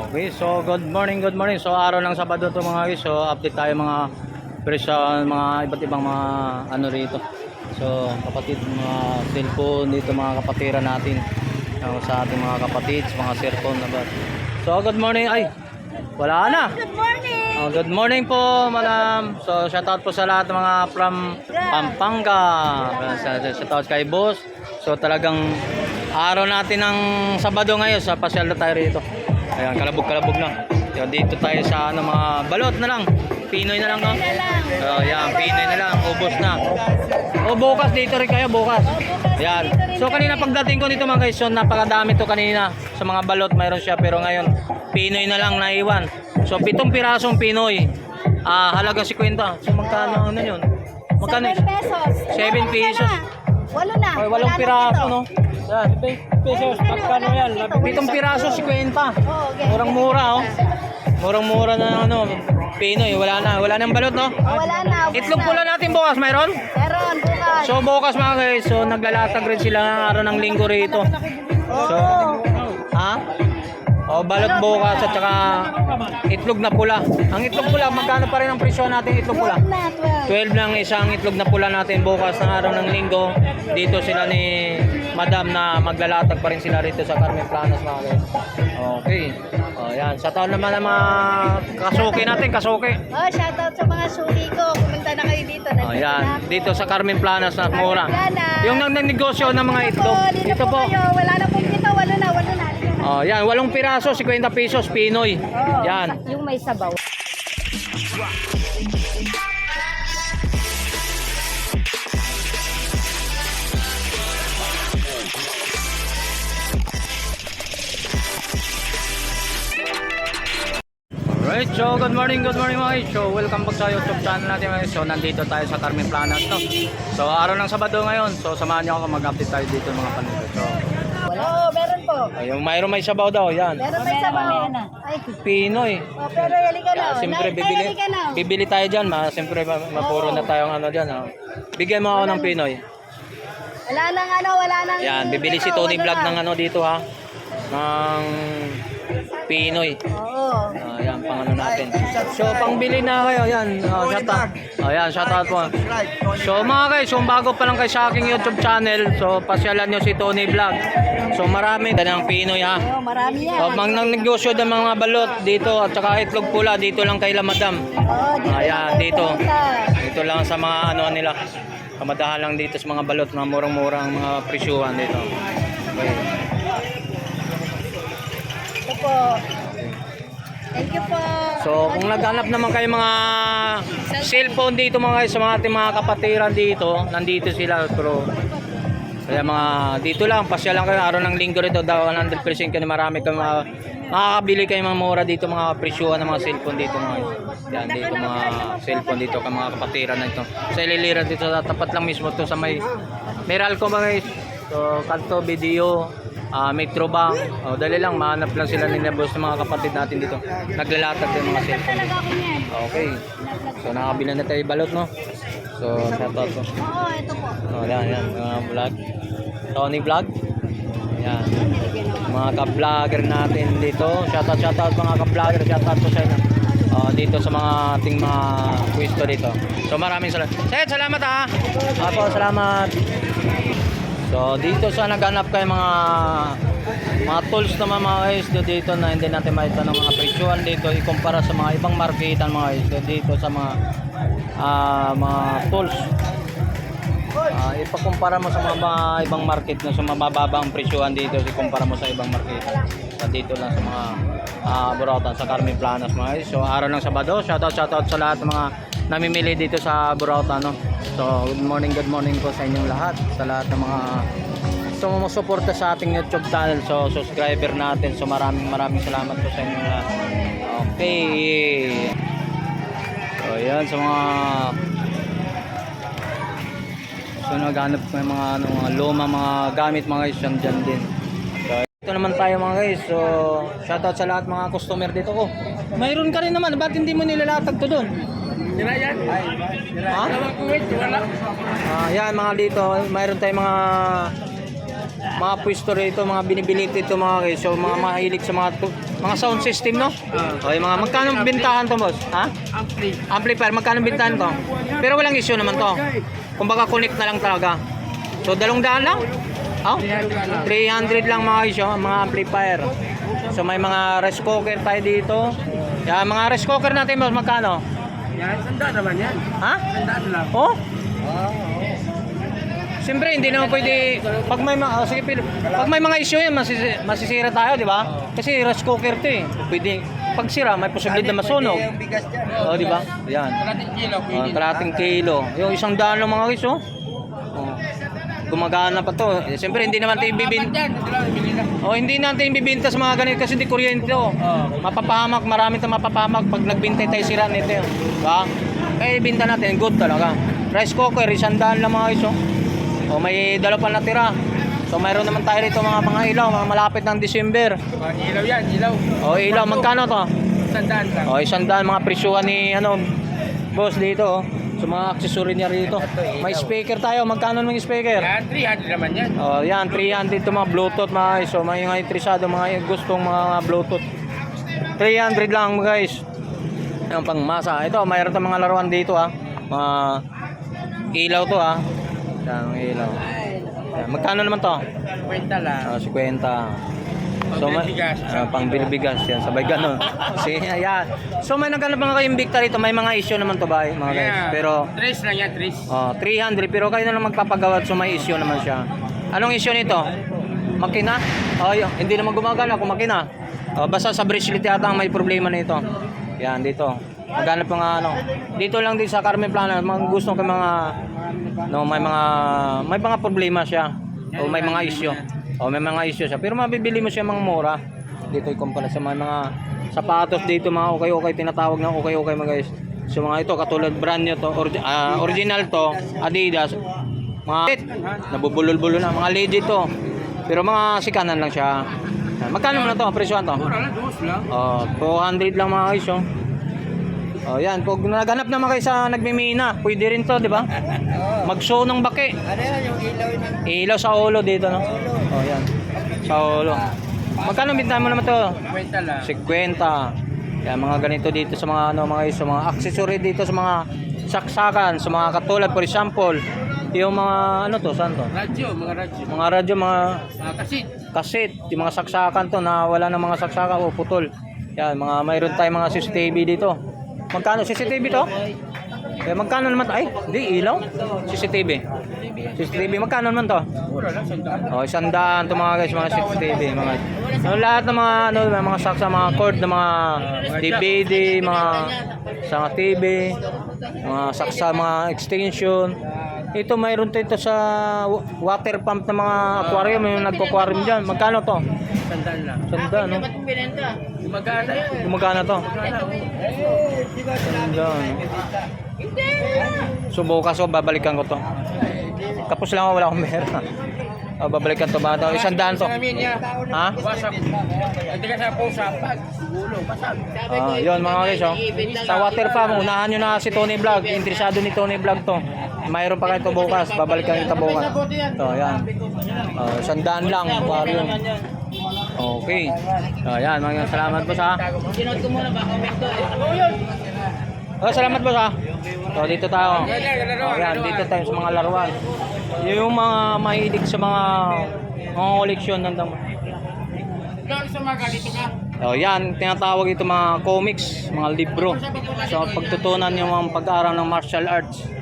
Okay, so good morning, good morning. So araw ng Sabado to mga guys. So update tayo mga presyo, mga iba't ibang mga ano rito. So kapatid, mga cellphone dito mga kapatira natin. Sa ating mga kapatid, mga cellphone na ba. So good morning. Ay, wala na. Good morning! Good morning po, madam. So shoutout po sa lahat ng mga from Pampanga. Shoutout kay boss. So talagang araw natin ng Sabado ngayon sa pasyal na tayo rito. Ayan, kalabog-kalabog na. Yan, dito tayo sa ano, mga balot na lang. Pinoy na lang, no? Yan, Pinoy na lang. Ubos na. O bukas dito rin kayo, bukas. Yan. So kanina pagdating ko dito mga guys, so napakadami to kanina. Sa mga balot mayroon siya, pero ngayon Pinoy na lang naiwan. So 7 pirasong Pinoy. Halagang 50. So magkano ano yun? Magkano? 7 pesos. 7 pesos. Walo na. Ay, 8 piraso, no? Yan, 7 pesos, magkano yan? 7 piraso, 50. Oh, okay. Murang-mura, oh. Murang-mura na ano, Pinoy. Wala nang balot, no? Wala na. Itlog pula natin bukas, mayroon? Meron, bukas. So bukas mga guys, so naglalatag rin sila ng araw ng linggo rito. So, balot bukas at saka itlog na pula. Ang itlog pula, magkano pa rin ang presyo natin itlog pula? 12 lang isang itlog na pula natin bukas ng araw ng linggo. Dito sila ni Madam na maglalatag pa rin sila rito sa Carmen Planas mga guys. Okay. Yan. Sa taon naman ng mga kasuki natin, kasuki. Shoutout sa mga suki ko. Pumunta na kayo dito. Yan. Dito sa Carmen Planas na mura. Yung nagnegosyo ng mga itlog. Dito po kayo. Wala na pong dito. Walo na. Yan, 8 piraso, 50 pesos, Pinoy. Yan. Yung may sabaw. Alright, so good morning mga guys. So welcome back sa YouTube channel natin mga guys. So nandito tayo sa Carmen Planas, no? So araw ng Sabado ngayon. So samahan niyo ako mag-update tayo dito mga panito. So Oo, meron po. yung mayroon may sabaw daw, yan. Meron may sabaw. Ay, Pinoy. pero halika na. Siyempre bibili tayo diyan, siyempre mapuro na tayong ano diyan, ha. Bigyan mo ako ng Pinoy. Wala nang Yan, bibili si Tony Vlog ng ano dito, ha. Ng Pinoy. Oo. Yan, pang ano natin. So, pangbili na kayo. Yan, shoutout. Yan, shoutout po. So, mga guys, kung bago pa lang kayo sa aking YouTube channel, so, pasyalan nyo si Tony Vlog. So, marami ng Pinoy, ha. Oo, marami yan. So, nang negosyo ng mga balot dito at saka itlog pula, dito lang kay Madam. Oo, Ayan, dito. Dito lang sa mga ano nila. Kamadahan lang dito sa mga balot, mga murang-murang mga presyuhan dito. Okay. Ito po. Thank you po. So kung naghanap naman kayo mga cellphone dito mga guys, sa mga ating mga kapatiran dito, nandito sila, pero kaya mga dito lang, pasya lang kayo araw ng linggo rito daw 100% kasi marami kayo makakabili kayo mga mura dito, mga presyuhan ng mga cellphone dito mga guys. Yan dito mga cellphone dito ka mga kapatiran na ito. Sa Ililiran dito sa tapat lang mismo to sa may Meralco mga guys. So kanto video Metro Bank. Dali lang, mahanap lang sila ni boss ng mga kapatid natin dito. Naglalatag din mga cellphone. Okay. So nakabila na tayo balot, no? So shoutout po. Oo, ito po. Yan, mga vlog. Tony Vlog. Yan. Mga ka-vlogger natin dito. Shoutout mga ka-vlogger. Shoutout po sa inyo. Dito sa mga ating mga pwesto dito. So maraming salamat. Sir, salamat ha. Ako, salamat. So dito sa naghanap kayo mga tools naman mga guys dito na hindi natin makita ng mga presyuhan dito ikumpara sa mga ibang marketan mga guys dito sa mga tools. Ipakumpara mo sa mga ibang market na sa mabababa ang presyuhan dito ikumpara mo sa ibang market. So dito lang sa mga Burautan sa Carmen Planas mga guys. So araw ng Sabado, shoutout sa lahat ng mga namimili dito sa Burautan, no? So good morning po sa inyong lahat, sa lahat ng mga sumusuporta sa ating YouTube channel, so subscriber natin. So maraming salamat po sa inyong lahat. Okay. So yan sa mga naghanap ng mga luma mga gamit mga guys, dyan din. So ito naman tayo mga guys. So shoutout sa lahat mga customer dito ko. Mayroon ka rin naman, bakit hindi mo nilalatag to doon? Sila yan? Ha? Wala. Yan mga dito, mayroon tayong mga pwesto rito, mga binibili dito mga guys. So mga mahilig sa mga Mga sound system, no? Okay, mga magkano bintahan to, boss? Ha? Amplifier, magkano bintahan to? Pero walang issue naman to. Kumbaga connect na lang talaga. So, 200 lang? Oh? 300 lang mga issue, mga amplifier. So, may mga rice cooker tayo dito. Yan, mga rice cooker natin, boss, magkano? Yan, sandaan naman yan. Ha? Sandaan lang. Oh? Siyempre, hindi naman pwede, pag may mga, sige, pag may mga issue yan, masisira tayo, di ba? Kasi rice cooker to eh. Pwede, pag sira, may posibilidad na masunog. Oo, di ba? Yan. Kalating kilo. Kalating kilo. Yung 100 lang mga guys, oh. Gumagana pa to. Siyempre, hindi naman tayo ibibinta. Hindi natin ibibinta sa mga ganito kasi hindi kuryente to. Mapapahamak, marami tayong mapapahamak pag nagbintay tayo sira nito. Diba? Kaya ibinta natin, good talaga. Rice cooker, 100 lang mga guys, oh. May dalawa pa natira. So mayroon naman tayo rito mga ilaw, mga malapit ng December. Ilaw yan, ilaw. Ilaw, magkano to? Sandaan lang. 100 mga presyuhan ni boss dito. So mga accessory niya rito. May speaker tayo, magkano ng speaker? Yan, 300 naman yan. Yan, 300 ito mga Bluetooth mga guys. So may mga interesado, mga gustong mga Bluetooth. 300 lang guys. Yung pangmasa. Ito, mayroon tayong mga laruan dito Mga ilaw to Yan, ilaw. Yan, magkano naman to? Kwenta lang. 50. So, Pangbilibigas. Pangbilibigas yan, sabay gano'n. Kasi, ayan. So, may naghanap mga kayong Victor rito. May mga issue naman to ba, mga guys? Yeah. Pero, 3 lang yan, 3. 300. Pero kayo na lang magpapagawa. So, may issue naman siya. Anong issue nito? Makina? Hindi naman gumagana kung makina. Basta sa bracelet yata ang may problema na ito. Yan, dito. Maghanap mga dito lang din sa Carmen Plana, mga gusto ko mga may mga problema siya o may mga issue. May mga issue siya. Pero mabibili mo siya mga mura. Dito ikumpara sa mga sapatos dito, mga okay tinatawag na okay mga guys. So mga ito katulad brand nyo to, original to, Adidas. Mga nabubulol-bulo na, mga legit to. Pero mga sikanan lang siya. Magkano na to? Presyohan to? Mura lang, 2 lang. 200 lang mga guys. Yan, pag naghanap naman kayo sa nagmimina, pwede rin to, di ba? Mag-show ng baki. Ano yan, yung ilaw Ilaw sa ulo dito, no? Yan. Sa ulo. Magkano bintahan mo naman to? Kwenta lang. 50. Yan, mga ganito dito sa mga sa mga accessory dito sa mga saksakan, sa mga katulad, for example, yung mga saan to? Radyo, mga radyo. Mga radyo, mga Kasit. yung mga saksakan to na wala ng mga saksakan o putol. Yan, mayroon tayong mga CCTV dito. Magkano CCTV to? Magkano naman to? Ay, di ilaw. CCTV, magkano naman to? Mura lang, sandaan. 100 to mga guys, mga CCTV, mga. So, lahat ng mga mga saksa, mga cord ng mga DVD, mga sa TV, mga saksa, mga extension. Ito mayroon ito sa water pump ng mga aquarium, yung nagko-aquarium diyan. Magkano to? Sandaan lang. 100, no? Gumagana. Gumagana to? 100, no? So bukas babalikan ko to. Kapos lang ako, wala akong pera. Babalikan to ba? 100 to. Ha? Wasak. Hindi ka sa pusa. Gulo, basag. Yun mga guys, sa water pump, unahan nyo na si Tony Vlog. Interesado ni Tony Vlog to. Mayroon pa kayo ito bukas, babalikan kita bukas. Yan. 100 lang, paro yun. Okay. Yan, mga salamat po sa. Salamat po sa. Dito tayo. Yan, dito tayo sa mga laruan. Yung mga mahilig sa mga koleksyon ng damo. Yan, tinatawag ito mga comics, mga libro. So pagtutunan yung mga pag-aaral ng martial arts.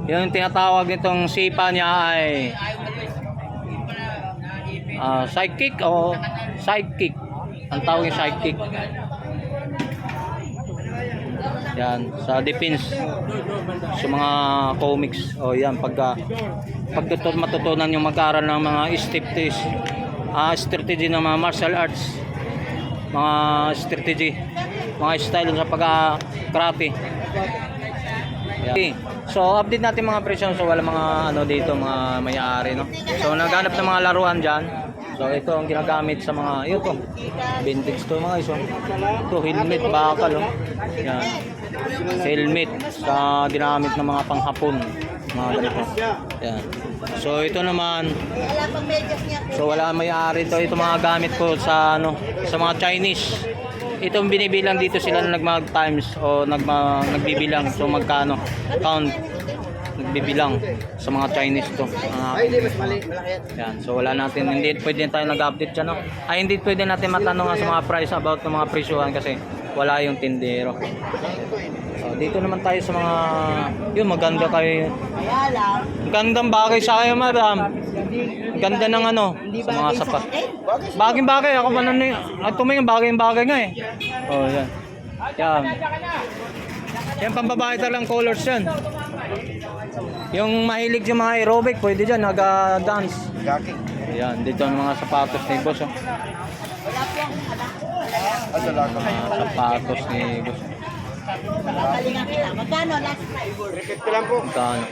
Yung tinatawag nitong sipa niya ay sidekick o sidekick. Ang tawag yung sidekick. Yan, sa defense. Sa mga comics. Yan, matutunan yung mag-aaral ng mga strategy ng mga martial arts. Mga strategy, mga style sa pag-karate. Okay. So update natin mga presyo. So wala mga dito, mga may-ari, no. So naghanap ng mga laruan diyan. So ito ang ginagamit sa mga to. Vintage to mga iso. Ito helmet bakal, Yan. Helmet sa ginamit ng mga panghapon, mga ganito. Yan. So ito naman, Wala pang medyas niya. so wala may-ari to. Ito mga gamit ko sa ano, sa mga Chinese. Itong binibilang dito sila na nagmag times o nagbibilang. So magkano? Count. Nagbibilang sa mga Chinese to. Yan. So wala natin, hindi pwede tayo nag-update dyan, no? Ay, hindi pwede natin matanong sa mga price about ng mga presyuhan kasi wala yung tindero. So dito naman tayo sa mga, yun, maganda kayo. Kaya lang. Gandang bagay sa kayo, madam. Ganda ng ano, sa mga sapat. Bagay-bagay, ako man ano yun. At tumingin, bagay-bagay nga eh. Oh, yan. Yan. Yan, pambabae talagang colors yan. Yung mahilig yung mga aerobic, pwede dyan, nag-dance. Yan, dito ang mga sapatos ni boss. Oh. Mga sapatos ni boss. Galingan kita. Magkano last price? Magkano?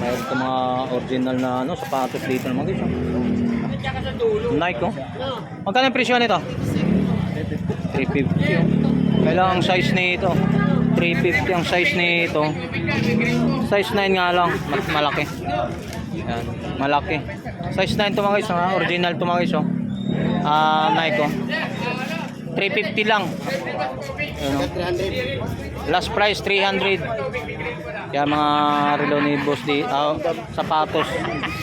Mayroon itong mga original na ano, sapatos dito naman guys. Nike, oh. Magkano yung presyo nito? 350, oh. Kailangan ang size nito. 350 ang size nito. Size 9 nga lang, malaki. Yan, malaki. Size 9 ito mga guys, ha? Original ito mga guys, oh. Nike, oh. 350 lang. Ano? Last price 300. Kaya mga relo ni boss di sapatos.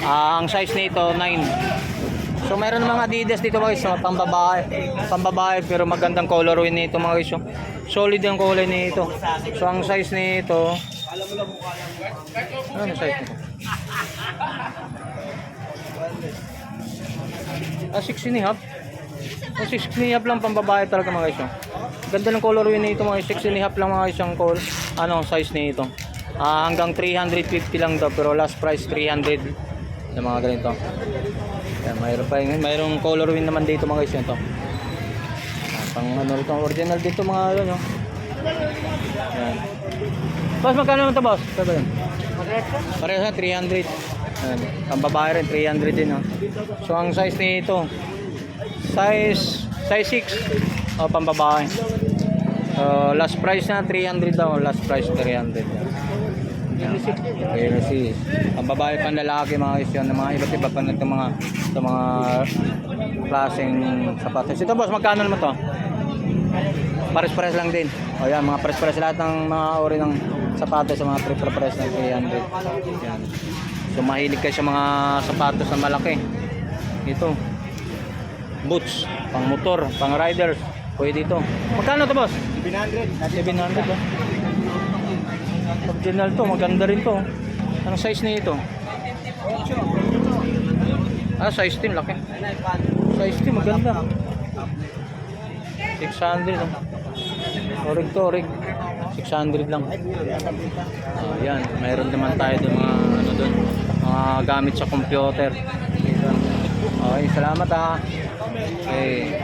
Ang size nito 9. So mayroon mga Adidas dito mga guys, pambabae. Pambabae pero magandang colorway nito mga guys. Solid ang kulay nito. So ang size nito, ano size nito? 6.5. 6.5 lang pambabae talaga mga guys. Ganda ng colorway nito mga 6.5 lang mga isang size nito. Hanggang 350 lang daw pero last price 300 yung mga ganito. Yan, mayroong colorway naman dito mga guys ito. Pang ano ito, original dito mga ano. Yan. Boss, magkano naman ito boss? Parehas na 300. Yan. Pambabae rin 300 din, oh. So ang size nito size 6 o pambabae. Last price na 300 daw, last price 300. Okay, see. Pambabae pang lalaki mga guys yun, mga iba't iba pa nito mga klaseng sapatos. Ito boss, magkano naman to? Pares-pares lang din. O yan, mga pares-pares lahat ng mga ori ng sapatos sa mga pares ng 300. Yan. So mahilig kayo sa mga sapatos na malaki. Ito. Boots, pang motor, pang riders. Pwede ito. Magkano to boss? 700 oh. Original to, maganda rin to. Anong size na ito? Size 10, laki. Size 10, maganda. 600 oh. Orig to, orig. 600 lang. Yan, mayroon naman tayo doon mga ano doon, mga gamit sa computer. Okay, salamat ha. Okay.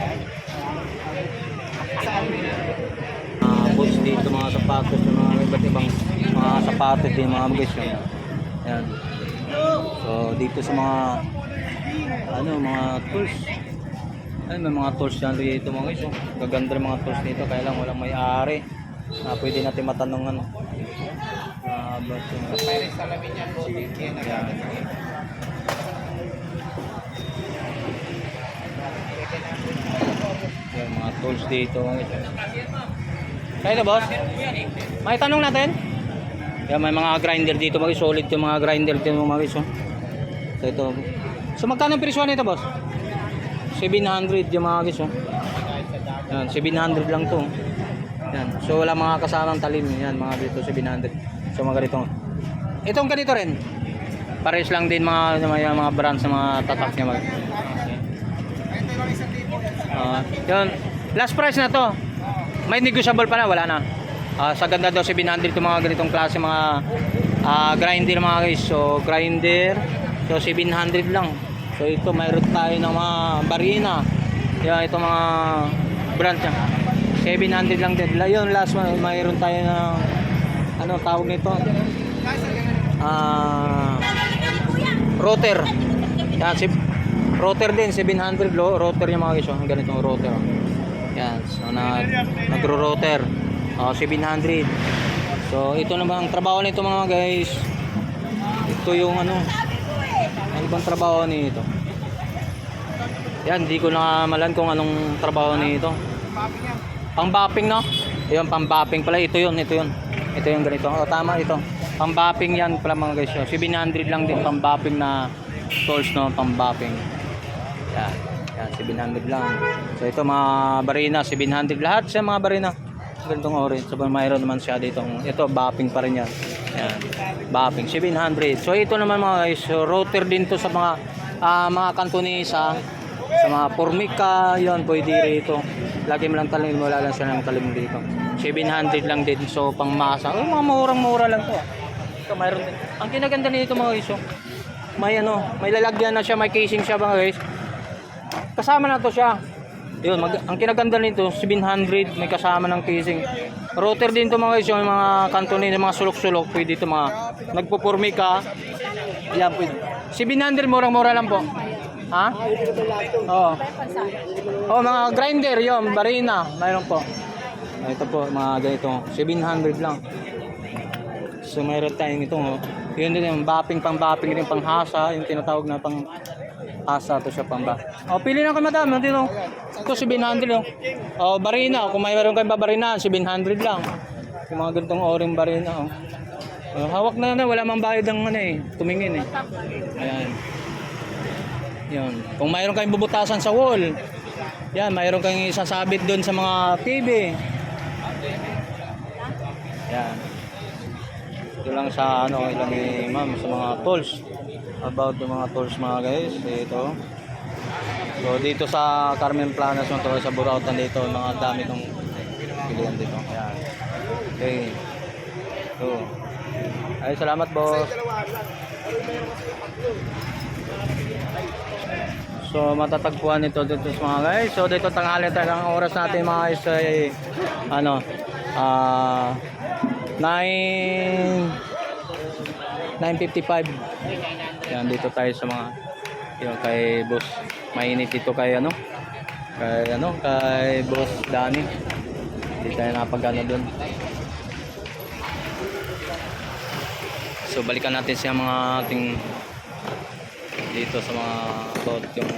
Boots dito, mga sapatos, mga iba't ibang mga sapatos din mga guys yun. Yan. So dito sa mga ano, mga tools. Ay, may mga tools dyan dito mga guys. Gaganda rin mga tools dito, kaya lang walang may-ari. Pwede natin matanong ano. About yan. Yan, mga tools dito. Kaya na boss? May tanong natin? Yan, may mga grinder dito mga solid yung mga grinder dito mga guys. So ito. So magkano ang presyo nito boss? 700 yung mga guys. Yan, 700 lang to. Yan. So wala mga kasamang talim yan mga dito 700. So mga ganito. Itong ganito rin. Pares lang din mga brands ng mga tatak niya mga. Yun. Last price na to. May negotiable pa na, wala na. Sa ganda daw 700 itong mga ganitong klase mga grinder mga guys. So grinder, so 700 lang. So ito mayroon tayo ng mga Barina. Yan, ito mga brand niya. 700 lang din. Yun, last one, mayroon tayo ng ano tawag nito? Router. Yan, router din 700 router niya mga guys. Ganitong router. Yan, so nagro-router 700. So ito naman ang trabaho nito mga guys. Ito ito yung ano bang trabaho nito? Yan, hindi ko na malan kung anong trabaho nito. Pang-bapping, no? Ayun, pang-bapping pala. Ito yun. Ito yung ganito. O, tama ito. Pang-bapping yan pala mga guys. 700 lang din pang-bapping na tools, no? Pang-bapping. Yan. Yan, 700 lang. So, ito mga barina, 700. Lahat siya mga barina. Ganitong orange. So, mayroon naman siya dito. Ito, bapping pa rin yan. Yan. Bapping, 700. So, ito naman mga guys. So, router din to sa mga kantonisa. Sa mga pormika, yun, pwede rito. Lagi mo lang talim, wala lang siya ng talim dito. 700 lang din. So, pang masa. Oh, mga murang-mura lang to. So, mayroon din. Ang kinaganda nito mga guys, may may lalagyan na siya, may casing siya mga guys. Kasama na to siya. Yun, ang kinaganda nito, 700, may kasama ng casing. Router din to mga guys, yung mga kantonin, mga sulok-sulok, pwede ito mga nagpupurmika. Yan, pwede. 700, murang-mura lang po. Ha? Oo. Oh, mga grinder, yon, barina, mayroon po. Ito po, mga ganito, 700 lang. So, mayroon tayong ito, yun din yung bapping, pang-bapping din, pang-hasa, yung tinatawag na pang-hasa, to siya pang-ba. Oh, pili lang kayo madam, dito. Ito, 700, oh. Oh, barina, kung mayroon kayong babarina, 700 lang. Yung mga ganitong oring barina, oh. Hawak na wala mang bayad ng tumingin Ayan. Yun. Kung mayroon kayong bubutasan sa wall, yan, mayroon kayong isasabit doon sa mga TV. Yan. Ito lang sa ilang ma'am sa mga tools. About yung mga tools mga guys, dito. So dito sa Carmen Planas to, sa Burautan dito, mga dami ng pilihan dito. Yan. Okay. So, ay salamat boss. So matatagpuan ito dito sa mga guys. So dito tanghali tayo ang oras natin mga guys ay 9:55. Yan dito tayo sa mga kay boss. Mainit dito kay kay boss Danny. Hindi tayo napagano doon. So balikan natin siya mga ating dito sa mga about yung